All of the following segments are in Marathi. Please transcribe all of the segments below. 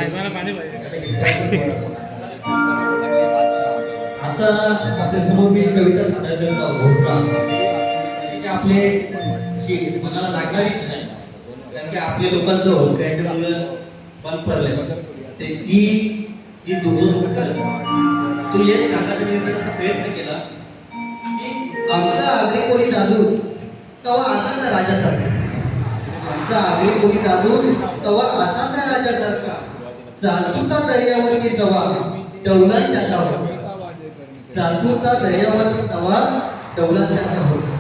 आता आपल्या समोर मी कविता सादर करत आहोत का की आपले अशी मनाला लागणारीच नाही, कारण की आपल्या लोकांचं होतं याच्यामुळं बंद पडलंय ते की जी दुःख तो एक सांगायचा मी त्याचा प्रयत्न केला की आमचा आगरी कोणी दादूस तवा असाचा राजासारखा, आमचा आगरी कोणी दादूस तवा असाचा राजासारखा, चालतुता दर्यावरती तवा डौलात त्याचा होता, चालतुता दर्यावरती तवा डौलात त्याचा होता,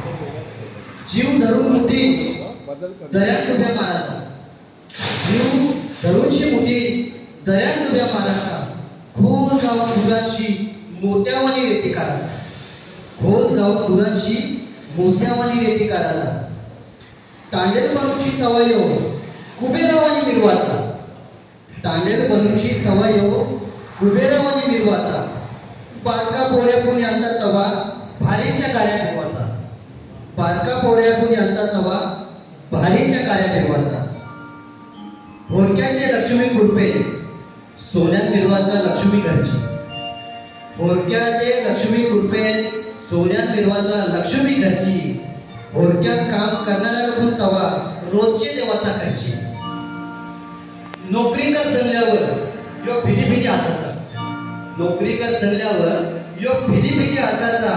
जीव धरून मुठी दर्यात डुब्या मारायचा, जीव धरूनशी मुठी दर्यात डुब्या मारायचा, खोल जाऊन दुरांशी मोत्यावानी रेती काढायचा, खोल जाऊन दुरांशी मोत्यावानी रेती काढायचा, तांडेल बनूची तवायो कुबेरावानी मिरवाचा, तांडेल बनूची तवायो कुबेरावानी मिरवाचा, बारका पोऱ्याकून यांचा तवा भारीच्या गाड्या फिरवाचा, बारका पोऱ्याकून यांचा तवा भारीच्या गाड्या फिरवाचा, होरक्याचे लक्ष्मी कुरपे सोन्यात मिरवाचा लक्ष्मी घरची, होरक्याचे लक्ष्मी कुरपे सोन्यात मिरवाचा लक्ष्मी घरची, होरक्यात काम करणाऱ्या लोकून तवा रोजचे देवाचा खर्ची, नोकरी कर संगल्यावर यो फिदी फिदी असायचा, नोकरी कर संगल्यावर यो फिदी फिदी असायचा,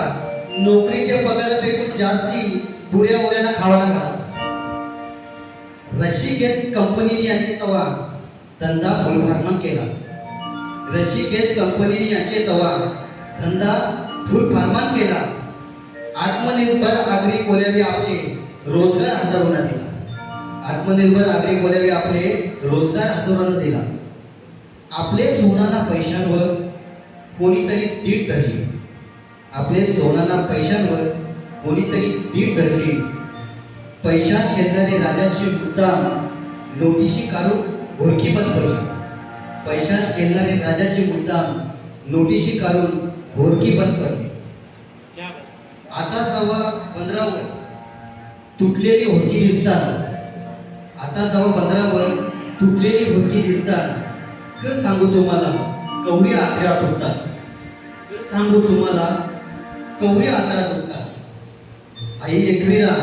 नोकरीचे पगारापेक्षा जास्ती बुऱ्या ओऱ्यानं खावा लागला, ऋषिकेश कंपनीने यांचे तवा धंदा फुलफार्मन केला, ऋषिकेश कंपनीने यांचे तवा धंदा फुलफार्मन केला, आत्मनिर्भर आगरी कोल्यावी आपले रोजगार हजारोंना दिला, आत्मनिर्भर आगरी कोल्यावी आपले रोजगार हजारोंना दिला, आपले सोनाना पैशांवर कोणीतरी दीड धरली, आपले सोनाना पैशांवर कोणीतरी दीड धरली, पैशात शेजारी राजाची मुद्दाम नोटीशी काढून घोरकी बंद करली, पैशात शेजारी राजाची मुद्दाम नोटीशी काढून घोरकी बंद करली, आता जावा 15 वर तुटलेली होरकी दिसतात, आता जावा 15 वर तुटलेली होरकी दिसतात, क सांगू तुम्हाला कवरी आत्र्या तुटतात, क सांगू तुम्हाला कवरी आत्र्या तुटतात, आई एकविरा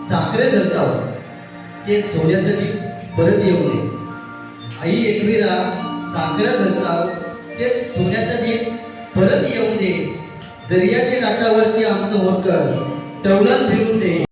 साखरे धरताव ते सोन्याचं दिस परत येऊ नये, आई एकविरा साखरे धरताव ते सोन्याचं दिस परत येऊ दे, दर्याच्या लाटावरती आमचं होरकर टवलात फिरून दे.